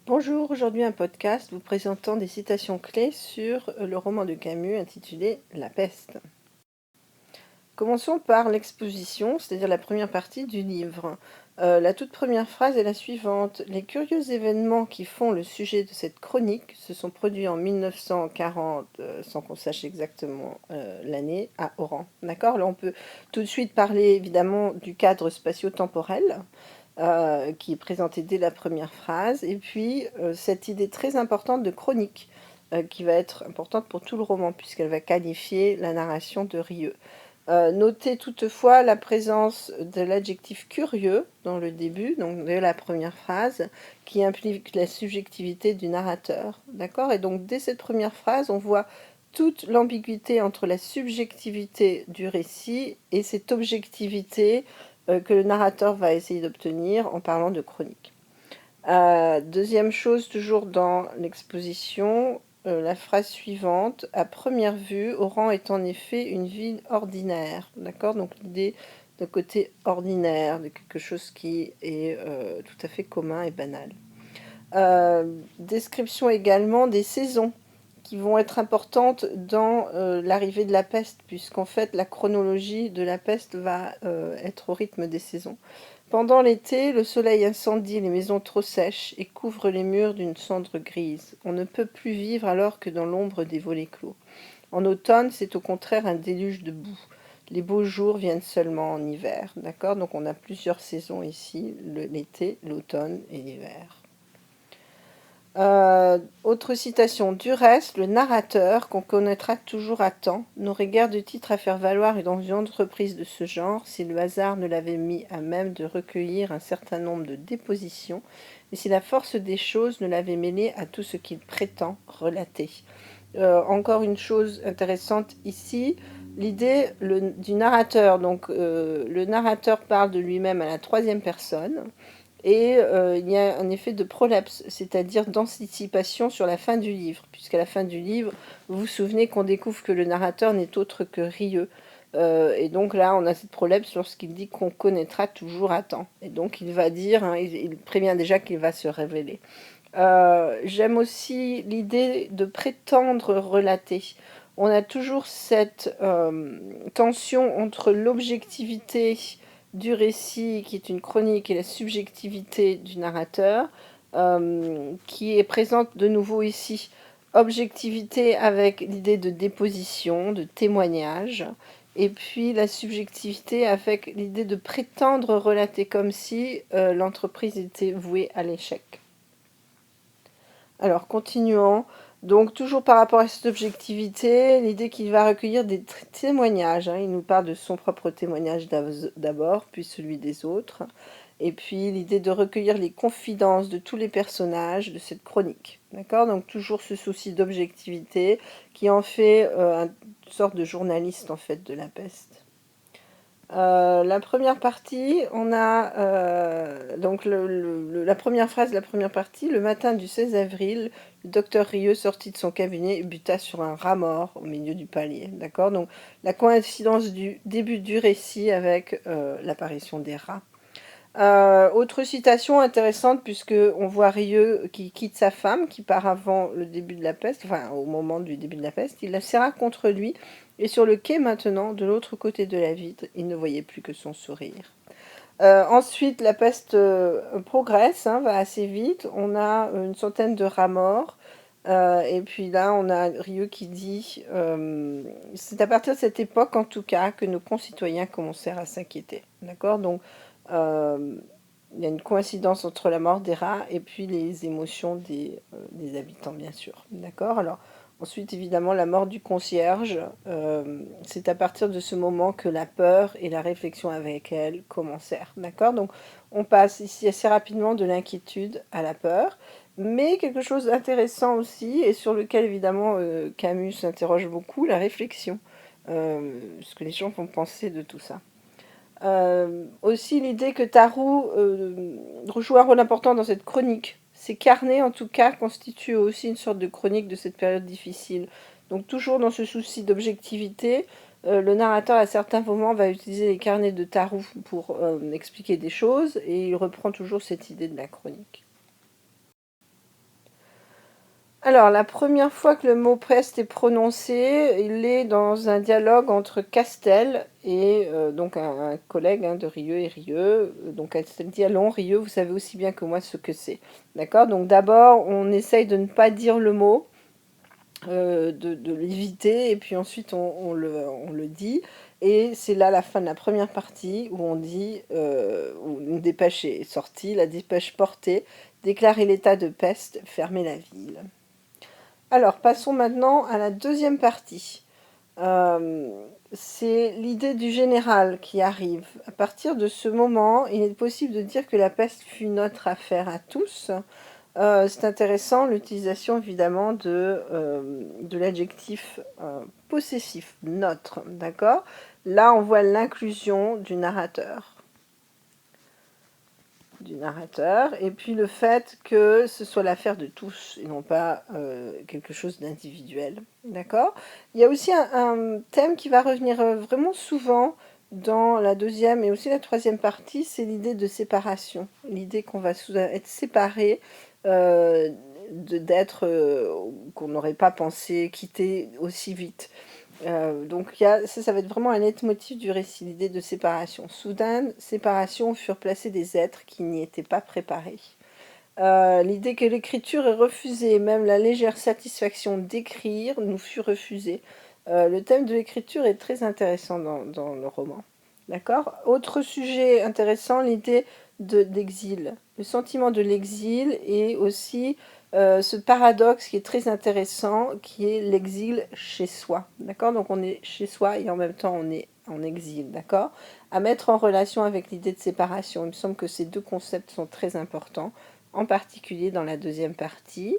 Bonjour, aujourd'hui un podcast vous présentant des citations clés sur le roman de Camus intitulé La peste. Commençons par l'exposition, c'est-à-dire la première partie du livre. La toute première phrase est la suivante. Les curieux événements qui font le sujet de cette chronique se sont produits en 1940, sans qu'on sache exactement l'année, à Oran. D'accord? Là, on peut tout de suite parler évidemment du cadre spatio-temporel. Qui est présentée dès la première phrase, et puis cette idée très importante de chronique, qui va être importante pour tout le roman, puisqu'elle va qualifier la narration de Rieux. Notez toutefois la présence de l'adjectif curieux dans le début, donc de la première phrase, qui implique la subjectivité du narrateur. D'accord? Et donc dès cette première phrase, on voit toute l'ambiguïté entre la subjectivité du récit et cette objectivité que le narrateur va essayer d'obtenir en parlant de chronique. Deuxième chose, toujours dans l'exposition, la phrase suivante. À première vue, Oran est en effet une ville ordinaire. D'accord? Donc l'idée de côté ordinaire, de quelque chose qui est tout à fait commun et banal. Description également des saisons qui vont être importantes dans l'arrivée de la peste, puisqu'en fait la chronologie de la peste va être au rythme des saisons. Pendant l'été, le soleil incendie les maisons trop sèches et couvre les murs d'une cendre grise. On ne peut plus vivre alors que dans l'ombre des volets clos. En automne, c'est au contraire un déluge de boue. Les beaux jours viennent seulement en hiver. D'accord? Donc on a plusieurs saisons ici, l'été, l'automne et l'hiver. Autre citation. Du reste, le narrateur, qu'on connaîtra toujours à temps, n'aurait guère de titre à faire valoir dans une entreprise de ce genre si le hasard ne l'avait mis à même de recueillir un certain nombre de dépositions et si la force des choses ne l'avait mêlé à tout ce qu'il prétend relater. Encore une chose intéressante ici, l'idée du narrateur. Donc, le narrateur parle de lui-même à la troisième personne. Et il y a un effet de prolepse, c'est-à-dire d'anticipation sur la fin du livre, puisqu'à la fin du livre, vous vous souvenez qu'on découvre que le narrateur n'est autre que Rieux. Et donc là, on a cette prolepse lorsqu'il dit qu'on connaîtra toujours à temps. Et donc il va dire, hein, il prévient déjà qu'il va se révéler. J'aime aussi l'idée de prétendre relater. On a toujours cette tension entre l'objectivité du récit, qui est une chronique, et la subjectivité du narrateur, qui est présente de nouveau ici. Objectivité avec l'idée de déposition, de témoignage, et puis la subjectivité avec l'idée de prétendre relater comme si l'entreprise était vouée à l'échec. Alors, continuons. Donc, toujours par rapport à cette objectivité, l'idée qu'il va recueillir des témoignages. Il nous parle de son propre témoignage d'abord, puis celui des autres. Et puis, l'idée de recueillir les confidences de tous les personnages de cette chronique. D'accord? Donc, toujours ce souci d'objectivité qui en fait une sorte de journaliste, en fait, de la peste. La première partie, on a donc la première phrase de la première partie. Le matin du 16 avril, le docteur Rieux sortit de son cabinet et buta sur un rat mort au milieu du palier. D'accord? Donc la coïncidence du début du récit avec l'apparition des rats. Autre citation intéressante, puisque on voit Rieux qui quitte sa femme, qui part avant le début de la peste, enfin au moment du début de la peste. Il la serra contre lui, et sur le quai maintenant, de l'autre côté de la vitre, il ne voyait plus que son sourire. Ensuite, la peste progresse, va assez vite. On a une centaine de rats morts. Et puis là, on a Rieux qui dit c'est à partir de cette époque, en tout cas, que nos concitoyens commencèrent à s'inquiéter. D'accord? Donc, il y a une coïncidence entre la mort des rats et puis les émotions des habitants, bien sûr. D'accord? Alors, ensuite, évidemment, la mort du concierge. C'est à partir de ce moment que la peur et la réflexion avec elle commencèrent. D'accord? Donc, on passe ici assez rapidement de l'inquiétude à la peur. Mais quelque chose d'intéressant aussi, et sur lequel évidemment Camus s'interroge beaucoup, la réflexion. Ce que les gens vont penser de tout ça. Aussi l'idée que Tarou joue un rôle important dans cette chronique. Ces carnets, en tout cas, constituent aussi une sorte de chronique de cette période difficile. Donc toujours dans ce souci d'objectivité, le narrateur à certains moments va utiliser les carnets de Tarou pour expliquer des choses, et il reprend toujours cette idée de la chronique. Alors, la première fois que le mot peste est prononcé, il est dans un dialogue entre Castel et donc un collègue de Rieux et Rieux. Donc Castel dit: allons, Rieux, vous savez aussi bien que moi ce que c'est. D'accord? Donc d'abord, on essaye de ne pas dire le mot, de l'éviter, et puis ensuite on le dit. Et c'est là la fin de la première partie où on dit, où une dépêche est sortie, la dépêche portée, déclarer l'état de peste, fermer la ville. Alors, passons maintenant à la deuxième partie. Euh, c'est l'idée du général qui arrive. À partir de ce moment, il est possible de dire que la peste fut notre affaire à tous. C'est intéressant l'utilisation évidemment de l'adjectif possessif, notre, d'accord? Là, on voit l'inclusion du narrateur, et puis le fait que ce soit l'affaire de tous et non pas quelque chose d'individuel. D'accord? Il y a aussi un thème qui va revenir vraiment souvent dans la deuxième et aussi la troisième partie, c'est l'idée de séparation. L'idée qu'on va être séparé, euh, d'être, qu'on n'aurait pas pensé quitter aussi vite. Donc ça va être vraiment un leitmotiv du récit, l'idée de séparation. Soudaine, séparation, furent placés des êtres qui n'y étaient pas préparés. L'idée que l'écriture est refusée, même la légère satisfaction d'écrire nous fut refusée. Le thème de l'écriture est très intéressant dans le roman. D'accord? Autre sujet intéressant, l'idée d'exil. Le sentiment de l'exil et aussi ce paradoxe qui est très intéressant, qui est l'exil chez soi. D'accord? Donc on est chez soi et en même temps on est en exil. D'accord? À mettre en relation avec l'idée de séparation. Il me semble que ces deux concepts sont très importants, en particulier dans la deuxième partie.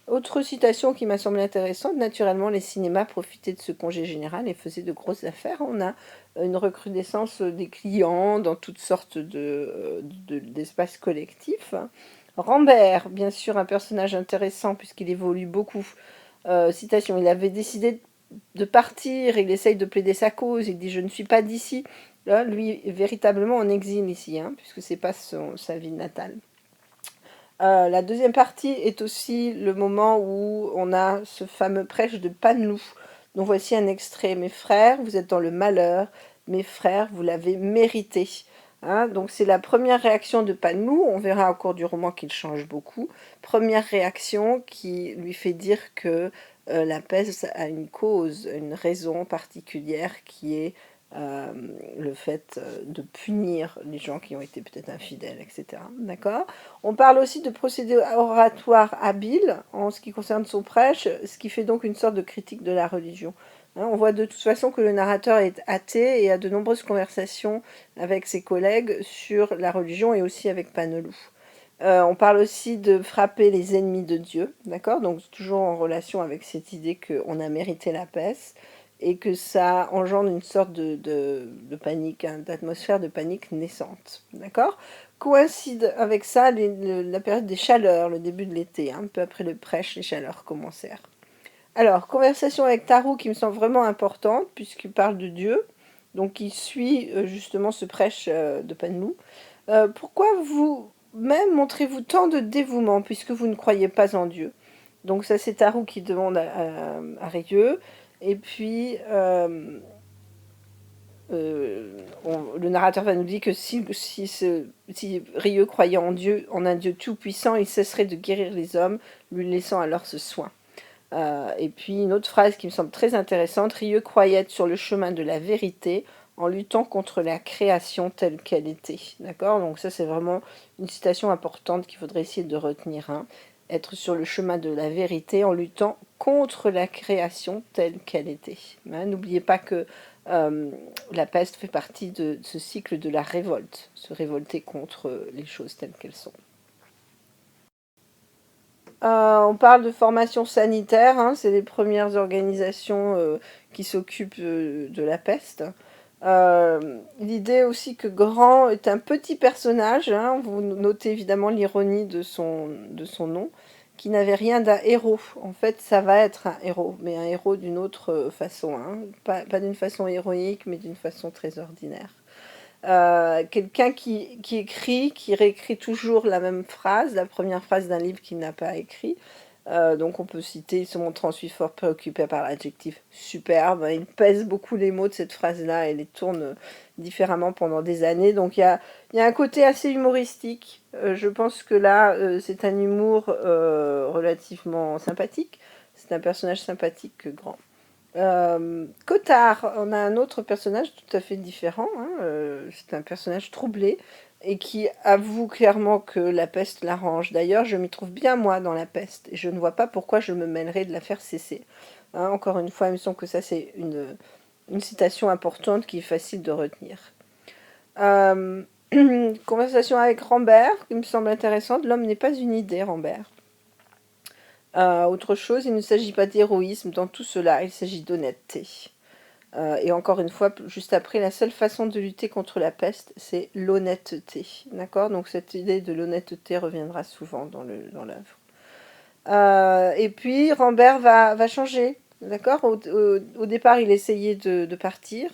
Autre citation qui m'a semblé intéressante: naturellement, les cinémas profitaient de ce congé général et faisaient de grosses affaires. On a une recrudescence des clients dans toutes sortes d'espaces collectifs. Rambert, bien sûr, un personnage intéressant puisqu'il évolue beaucoup. Citation: il avait décidé de partir, il essaye de plaider sa cause, il dit: je ne suis pas d'ici. Là, lui, véritablement en exil ici, puisque c'est pas sa ville natale. La deuxième partie est aussi le moment où on a ce fameux prêche de Paneloux. Donc voici un extrait: mes frères, vous êtes dans le malheur, mes frères, vous l'avez mérité. Donc c'est la première réaction de Paneloux. On verra au cours du roman qu'il change beaucoup. Première réaction qui lui fait dire que la peste a une cause, une raison particulière qui est euh, le fait de punir les gens qui ont été peut-être infidèles, etc. D'accord? On parle aussi de procédés oratoires habiles en ce qui concerne son prêche, ce qui fait donc une sorte de critique de la religion. On voit de toute façon que le narrateur est athée et a de nombreuses conversations avec ses collègues sur la religion et aussi avec Paneloux. On parle aussi de frapper les ennemis de Dieu, d'accord? Donc toujours en relation avec cette idée qu'on a mérité la peste et que ça engendre une sorte de panique, d'atmosphère de panique naissante, d'accord? Coïncide avec ça la période des chaleurs, le début de l'été, un peu après le prêche, les chaleurs commencèrent. Alors, conversation avec Tarot qui me semble vraiment importante puisqu'il parle de Dieu, donc il suit justement ce prêche de Paneloux. Pourquoi vous-même montrez-vous tant de dévouement puisque vous ne croyez pas en Dieu? Donc ça c'est Tarot qui demande à Rieux. Et puis le narrateur va nous dire que si Rieux croyait en Dieu, en un Dieu tout-puissant, il cesserait de guérir les hommes, lui laissant alors ce soin. Et puis une autre phrase qui me semble très intéressante: Rieux croyait être sur le chemin de la vérité en luttant contre la création telle qu'elle était. D'accord? Donc ça c'est vraiment une citation importante qu'il faudrait essayer de retenir. Être sur le chemin de la vérité en luttant contre la création telle qu'elle était. N'oubliez pas que la peste fait partie de ce cycle de la révolte, se révolter contre les choses telles qu'elles sont. On parle de formation sanitaire, c'est les premières organisations qui s'occupent de la peste. L'idée aussi que Grand est un petit personnage, vous notez évidemment l'ironie de son nom, qui n'avait rien d'un héros. En fait, ça va être un héros, mais un héros d'une autre façon, pas d'une façon héroïque, mais d'une façon très ordinaire. Quelqu'un qui écrit, qui réécrit toujours la même phrase, la première phrase d'un livre qu'il n'a pas écrit. Donc on peut citer, il se montre ensuite fort préoccupé par l'adjectif superbe. Il pèse beaucoup les mots de cette phrase-là et les tourne différemment pendant des années. Donc il y a un côté assez humoristique. Je pense que là, c'est un humour relativement sympathique. C'est un personnage sympathique grand. Cotard, on a un autre personnage tout à fait différent. Hein, c'est un personnage troublé et qui avoue clairement que la peste l'arrange. D'ailleurs, je m'y trouve bien moi dans la peste et je ne vois pas pourquoi je me mêlerais de la faire cesser. Hein, encore une fois, il me semble que ça c'est une citation importante qui est facile de retenir. Euh, Conversation avec Rambert, qui me semble intéressante. L'homme n'est pas une idée, Rambert. Autre chose, il ne s'agit pas d'héroïsme dans tout cela, il s'agit d'honnêteté. Et encore une fois, juste après, la seule façon de lutter contre la peste, c'est l'honnêteté. D'accord? Donc cette idée de l'honnêteté reviendra souvent dans l'œuvre. Et puis, Rambert va changer. D'accord? Au départ, il essayait de partir.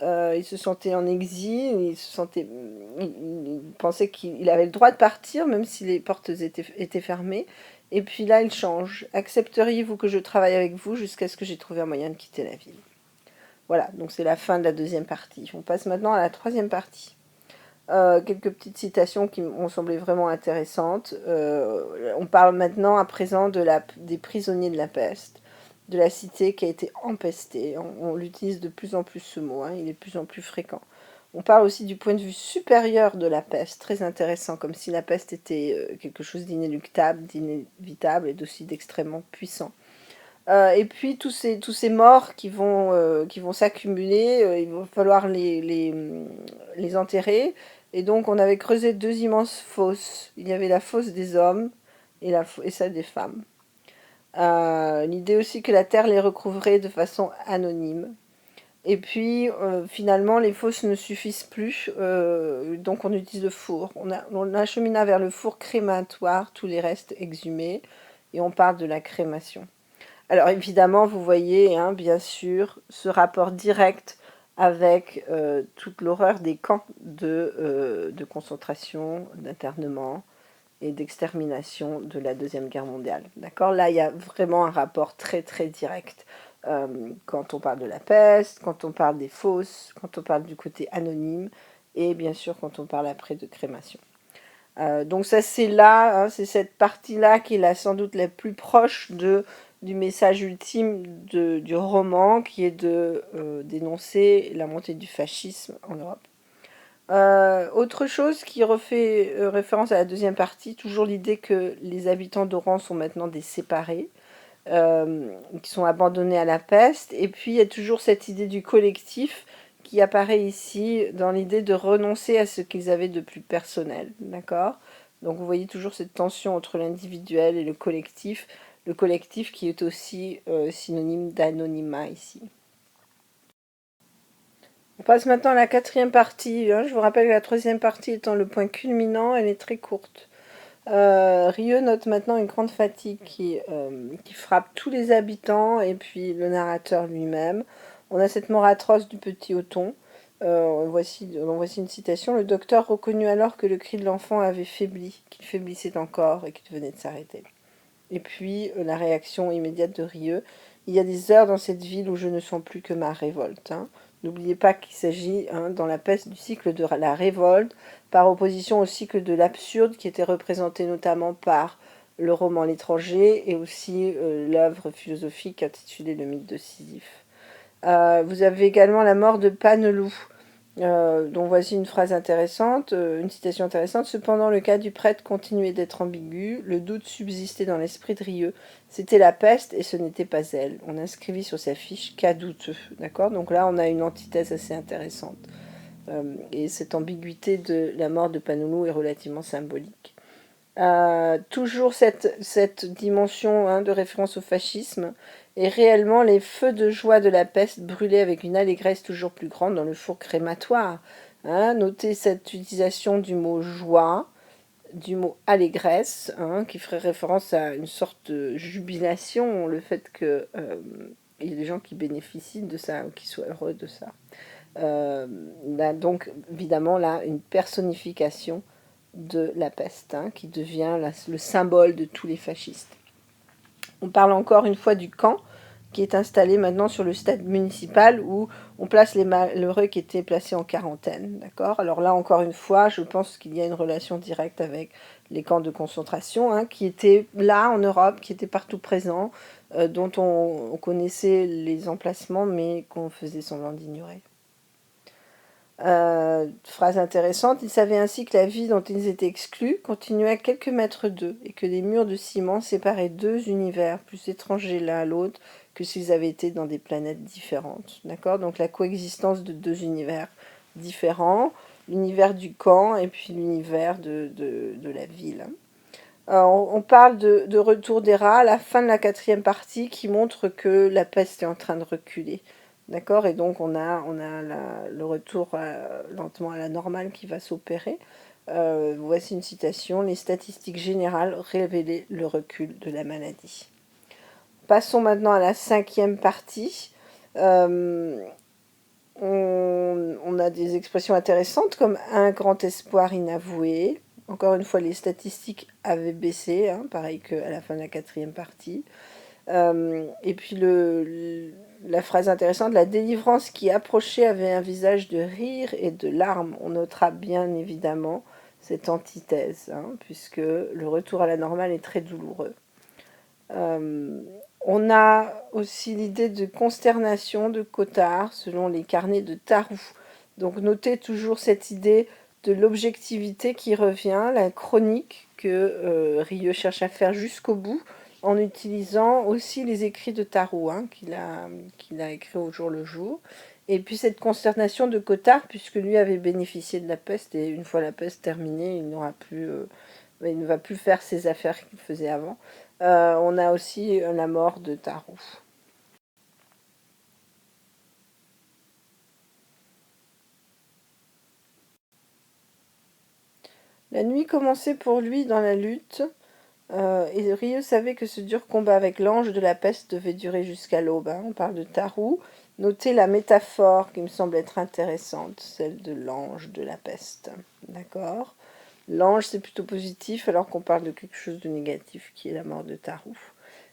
Il se sentait en exil. Il pensait qu'il avait le droit de partir, même si les portes étaient fermées. Et puis là, il change. Accepteriez-vous que je travaille avec vous jusqu'à ce que j'ai trouvé un moyen de quitter la ville? Voilà, donc c'est la fin de la deuxième partie. On passe maintenant à la troisième partie. Quelques petites citations qui m'ont semblé vraiment intéressantes. On parle maintenant à présent des prisonniers de la peste, de la cité qui a été empestée. On l'utilise de plus en plus ce mot, hein, il est de plus en plus fréquent. On parle aussi du point de vue supérieur de la peste, très intéressant, comme si la peste était quelque chose d'inéluctable, d'inévitable et d'aussi d'extrêmement puissant. Et puis tous ces morts qui vont s'accumuler, il va falloir les enterrer. Et donc on avait creusé deux immenses fosses. Il y avait la fosse des hommes et celle des femmes. L'idée aussi que la terre les recouvrait de façon anonyme. Et puis finalement les fosses ne suffisent plus, donc on utilise le four. On achemina vers le four crématoire tous les restes exhumés et on parle de la crémation. Alors évidemment, vous voyez, hein, bien sûr, ce rapport direct avec toute l'horreur des camps de concentration, d'internement et d'extermination de la Deuxième Guerre mondiale. D'accord? Là, il y a vraiment un rapport très très direct. Quand on parle de la peste, quand on parle des fosses, quand on parle du côté anonyme, et bien sûr quand on parle après de crémation. Donc ça c'est là, hein, c'est cette partie-là qui est sans doute la plus proche du message ultime du roman, qui est de dénoncer la montée du fascisme en Europe. Autre chose qui refait référence à la deuxième partie, toujours l'idée que les habitants d'Oran sont maintenant des séparés, qui sont abandonnés à la peste, et puis il y a toujours cette idée du collectif qui apparaît ici dans l'idée de renoncer à ce qu'ils avaient de plus personnel, d'accord? Donc vous voyez toujours cette tension entre l'individuel et le collectif qui est aussi synonyme d'anonymat ici. On passe maintenant à la quatrième partie, hein. Je vous rappelle que la troisième partie étant le point culminant, elle est très courte. Rieux note maintenant une grande fatigue qui frappe tous les habitants et puis le narrateur lui-même. On a cette mort atroce du petit Othon. Voici une citation. Le docteur reconnut alors que le cri de l'enfant avait faibli, qu'il faiblissait encore et qu'il venait de s'arrêter. Et puis la réaction immédiate de Rieux. Il y a des heures dans cette ville où je ne sens plus que ma révolte. Hein. N'oubliez pas qu'il s'agit, hein, dans la peste, du cycle de la révolte, par opposition au cycle de l'absurde qui était représenté notamment par le roman L'étranger et aussi l'œuvre philosophique intitulée Le mythe de Sisyphe. Vous avez également la mort de Paneloux, dont voici une phrase intéressante, une citation intéressante. Cependant, le cas du prêtre continuait d'être ambigu, le doute subsistait dans l'esprit de Rieux. C'était la peste et ce n'était pas elle. On inscrivit sur sa fiche cas douteux. D'accord? Donc là, on a une antithèse assez intéressante. Et cette ambiguïté de la mort de Paneloux est relativement symbolique. Toujours cette dimension, hein, de référence au fascisme, et réellement les feux de joie de la peste brûlaient avec une allégresse toujours plus grande dans le four crématoire. Hein. Notez cette utilisation du mot joie, du mot allégresse, hein, qui ferait référence à une sorte de jubilation, le fait que il y a des gens qui bénéficient de ça, ou qui soient heureux de ça. Là, donc évidemment là une personnification de la peste, hein, qui devient le symbole de tous les fascistes. On parle encore une fois du camp qui est installé maintenant sur le stade municipal où on place les malheureux qui étaient placés en quarantaine. D'accord ? Alors là, encore une fois, je pense qu'il y a une relation directe avec les camps de concentration qui étaient là en Europe, qui étaient partout présents, dont on connaissait les emplacements, mais qu'on faisait semblant d'ignorer. Phrase intéressante, ils savaient ainsi que la vie dont ils étaient exclus continuait à quelques mètres d'eux, et que les murs de ciment séparaient deux univers plus étrangers l'un à l'autre que s'ils avaient été dans des planètes différentes. D'accord ? Donc la coexistence de deux univers différents, l'univers du camp et puis l'univers de la ville. On parle de retour des rats à la fin de la 4e partie qui montre que la peste est en train de reculer. D'accord ? Et donc on a le retour lentement à la normale qui va s'opérer. Voici une citation. Les statistiques générales révélaient le recul de la maladie. Passons maintenant à la 5e partie. On a des expressions intéressantes comme un grand espoir inavoué. Encore une fois, les statistiques avaient baissé, pareil qu'à la fin de la 4e partie. Et puis la phrase intéressante, la délivrance qui approchait avait un visage de rire et de larmes. On notera bien évidemment cette antithèse, puisque le retour à la normale est très douloureux. On a aussi l'idée de consternation de Cottard, selon les carnets de Tarou. Donc notez toujours cette idée de l'objectivité qui revient, la chronique que Rieu cherche à faire jusqu'au bout, en utilisant aussi les écrits de Tarou, qu'il a écrits au jour le jour. Et puis cette consternation de Cottard, puisque lui avait bénéficié de la peste, et une fois la peste terminée, il ne va plus faire ses affaires qu'il faisait avant. On a aussi la mort de Tarou. La nuit commençait pour lui dans la lutte, et Rieu savait que ce dur combat avec l'ange de la peste devait durer jusqu'à l'aube. On parle de Tarou. Notez la métaphore qui me semble être intéressante, celle de l'ange de la peste. D'accord ? L'ange, c'est plutôt positif, alors qu'on parle de quelque chose de négatif, qui est la mort de Tarou.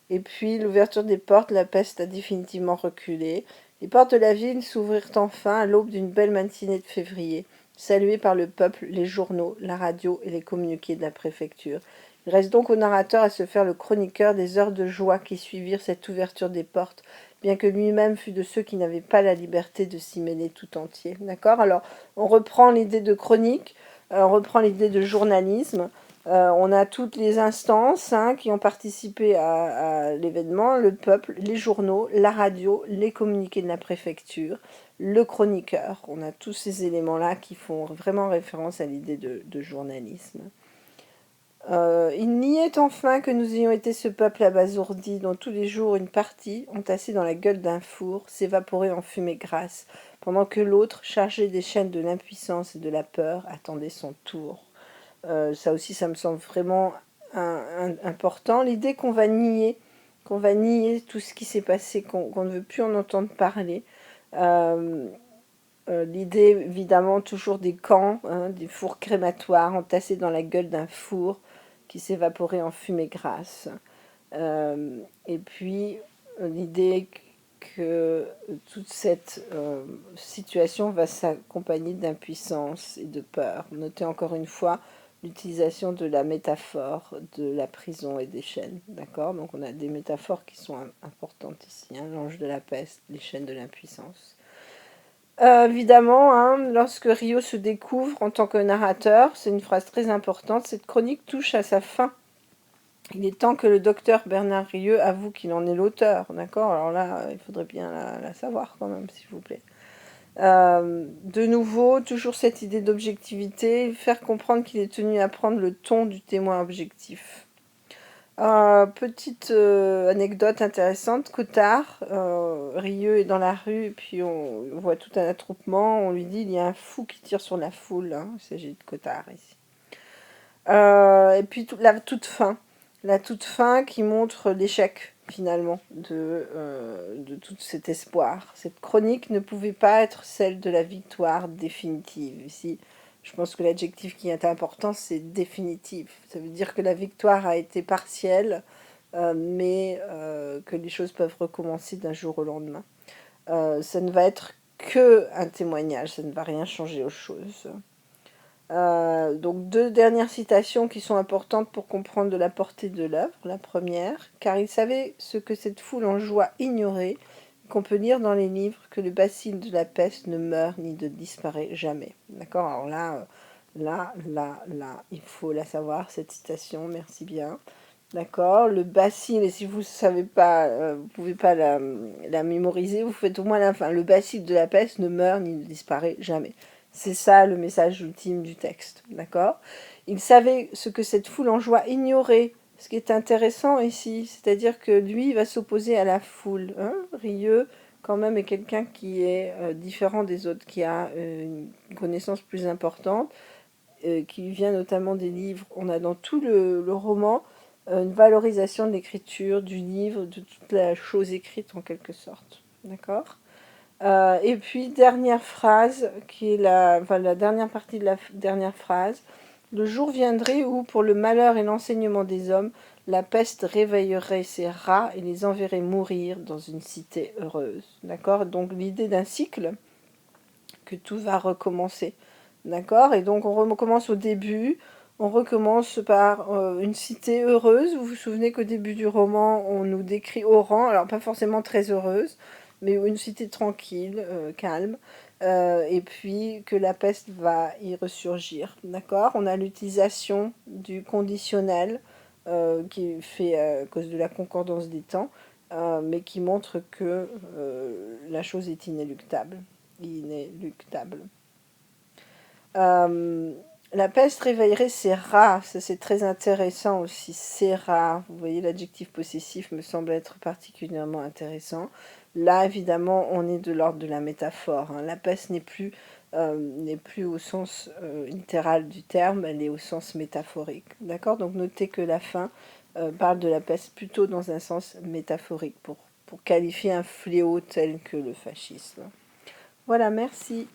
Et puis, l'ouverture des portes, la peste a définitivement reculé. Les portes de la ville s'ouvrirent enfin à l'aube d'une belle matinée de février, saluées par le peuple, les journaux, la radio et les communiqués de la préfecture. Il reste donc au narrateur à se faire le chroniqueur des heures de joie qui suivirent cette ouverture des portes, bien que lui-même fût de ceux qui n'avaient pas la liberté de s'y mêler tout entier. D'accord ? Alors, on reprend l'idée de chronique, on reprend l'idée de journalisme. On a toutes les instances qui ont participé à l'événement, le peuple, les journaux, la radio, les communiqués de la préfecture, le chroniqueur. On a tous ces éléments-là qui font vraiment référence à l'idée de journalisme. Il niait enfin que nous ayons été ce peuple abasourdi dont tous les jours une partie, entassée dans la gueule d'un four, s'évaporait en fumée grasse, pendant que l'autre, chargé des chaînes de l'impuissance et de la peur, attendait son tour. Ça aussi, ça me semble vraiment important. L'idée qu'on va nier tout ce qui s'est passé, qu'on ne veut plus en entendre parler. L'idée, évidemment, toujours des camps, des fours crématoires entassés dans la gueule d'un four qui s'évaporait en fumée grasse. Et puis, l'idée que toute cette situation va s'accompagner d'impuissance et de peur. Notez encore une fois l'utilisation de la métaphore de la prison et des chaînes. D'accord ? Donc on a des métaphores qui sont importantes ici. L'ange de la peste, les chaînes de l'impuissance. Évidemment, lorsque Rieu se découvre en tant que narrateur, c'est une phrase très importante, cette chronique touche à sa fin. Il est temps que le docteur Bernard Rieu avoue qu'il en est l'auteur, d'accord ? Alors là, il faudrait bien la savoir quand même, s'il vous plaît. De nouveau, toujours cette idée d'objectivité, faire comprendre qu'il est tenu à prendre le ton du témoin objectif. Petite anecdote intéressante, Cottard, Rieu est dans la rue et puis on voit tout un attroupement, on lui dit il y a un fou qui tire sur la foule, il s'agit de Cottard ici. Et puis la toute fin qui montre l'échec finalement de tout cet espoir. Cette chronique ne pouvait pas être celle de la victoire définitive. Ici, je pense que l'adjectif qui est important, c'est définitif. Ça veut dire que la victoire a été partielle, mais que les choses peuvent recommencer d'un jour au lendemain. Ça ne va être que un témoignage, ça ne va rien changer aux choses. Donc deux dernières citations qui sont importantes pour comprendre de la portée de l'œuvre. La première, car il savait ce que cette foule en joie ignorait, qu'on peut lire dans les livres, que le bacille de la peste ne meurt ni ne disparaît jamais. D'accord. Alors là, il faut la savoir, cette citation, merci bien. D'accord. Le bacille, et si vous ne savez pas, vous ne pouvez pas la mémoriser, vous faites au moins la fin. Le bacille de la peste ne meurt ni ne disparaît jamais. C'est ça le message ultime du texte. D'accord. Il savait ce que cette foule en joie ignorait. Ce qui est intéressant ici, c'est-à-dire que lui, il va s'opposer à la foule. Hein. Rieux, quand même, est quelqu'un qui est différent des autres, qui a une connaissance plus importante, qui vient notamment des livres. On a dans tout le roman une valorisation de l'écriture, du livre, de toute la chose écrite en quelque sorte. D'accord. Et puis, dernière phrase, qui est la dernière partie de la dernière phrase. Le jour viendrait où, pour le malheur et l'enseignement des hommes, la peste réveillerait ses rats et les enverrait mourir dans une cité heureuse. D'accord. Donc, l'idée d'un cycle, que tout va recommencer. D'accord. Et donc, on recommence au début. On recommence par une cité heureuse. Vous vous souvenez qu'au début du roman, on nous décrit Oran, alors pas forcément très heureuse, mais une cité tranquille, calme, et puis que la peste va y ressurgir. D'accord. On a l'utilisation du conditionnel qui est fait à cause de la concordance des temps, mais qui montre que la chose est inéluctable. Inéluctable. Euh, la peste réveillerait ses rats, ça c'est très intéressant aussi, ses rats. Vous voyez, l'adjectif possessif me semble être particulièrement intéressant. Là, évidemment, on est de l'ordre de la métaphore. Hein. La peste n'est plus au sens littéral du terme, elle est au sens métaphorique. D'accord. Donc notez que la fin parle de la peste plutôt dans un sens métaphorique pour qualifier un fléau tel que le fascisme. Voilà, merci.